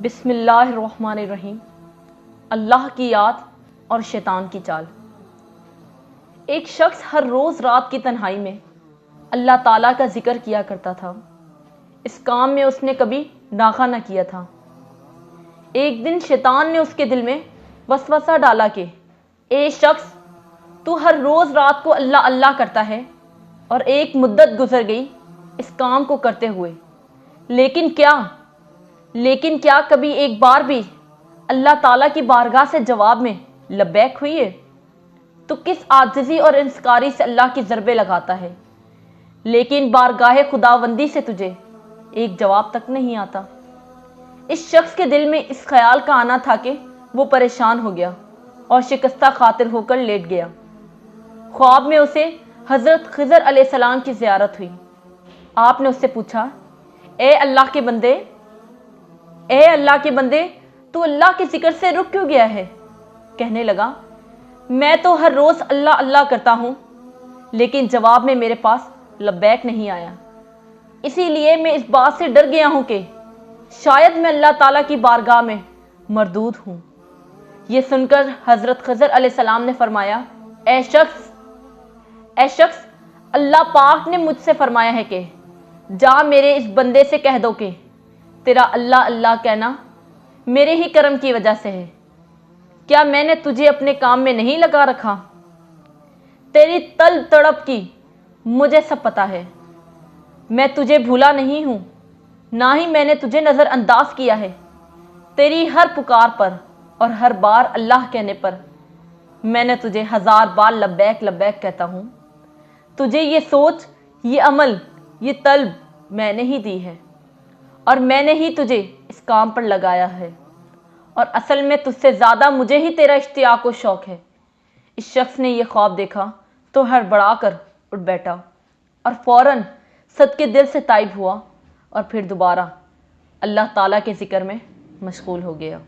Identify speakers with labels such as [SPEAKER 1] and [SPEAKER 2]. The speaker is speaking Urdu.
[SPEAKER 1] بسم اللہ الرحمن الرحیم۔ اللہ کی یاد اور شیطان کی چال۔ ایک شخص ہر روز رات کی تنہائی میں اللہ تعالیٰ کا ذکر کیا کرتا تھا۔ اس کام میں اس نے کبھی ناغہ نہ کیا تھا۔ ایک دن شیطان نے اس کے دل میں وسوسہ ڈالا کہ اے شخص، تو ہر روز رات کو اللہ اللہ کرتا ہے اور ایک مدت گزر گئی اس کام کو کرتے ہوئے، لیکن کیا کبھی ایک بار بھی اللہ تعالیٰ کی بارگاہ سے جواب میں لبیک ہوئی ہے؟ تو کس عاجزی اور انکساری سے اللہ کی ضربیں لگاتا ہے، لیکن بارگاہ خداوندی سے تجھے ایک جواب تک نہیں آتا۔ اس شخص کے دل میں اس خیال کا آنا تھا کہ وہ پریشان ہو گیا اور شکستہ خاطر ہو کر لیٹ گیا۔ خواب میں اسے حضرت خضر علیہ السلام کی زیارت ہوئی۔ آپ نے اس سے پوچھا، اے اللہ کے بندے، تو اللہ کے ذکر سے رک کیوں گیا ہے؟ کہنے لگا، میں تو ہر روز اللہ اللہ کرتا ہوں، لیکن جواب میں میرے پاس لبیک نہیں آیا، اسی لیے میں اس بات سے ڈر گیا ہوں کہ شاید میں اللہ تعالیٰ کی بارگاہ میں مردود ہوں۔ یہ سن کر حضرت خضر علیہ السلام نے فرمایا، اے شخص، اللہ پاک نے مجھ سے فرمایا ہے کہ جا میرے اس بندے سے کہہ دو کہ تیرا اللہ اللہ کہنا میرے ہی کرم کی وجہ سے ہے۔ کیا میں نے تجھے اپنے کام میں نہیں لگا رکھا؟ تیری طلب تڑپ کی مجھے سب پتا ہے۔ میں تجھے بھولا نہیں ہوں، نہ ہی میں نے تجھے نظر انداز کیا ہے۔ تیری ہر پکار پر اور ہر بار اللہ کہنے پر میں نے تجھے 1000 بار لبیک لبیک کہتا ہوں۔ تجھے یہ سوچ، یہ عمل، یہ طلب میں نے ہی دی ہے، اور میں نے ہی تجھے اس کام پر لگایا ہے، اور اصل میں تجھ سے زیادہ مجھے ہی تیرا اشتیاق و شوق ہے۔ اس شخص نے یہ خواب دیکھا تو ہڑبڑا کر اٹھ بیٹھا اور فوراً صدقے دل سے تائب ہوا، اور پھر دوبارہ اللہ تعالیٰ کے ذکر میں مشغول ہو گیا۔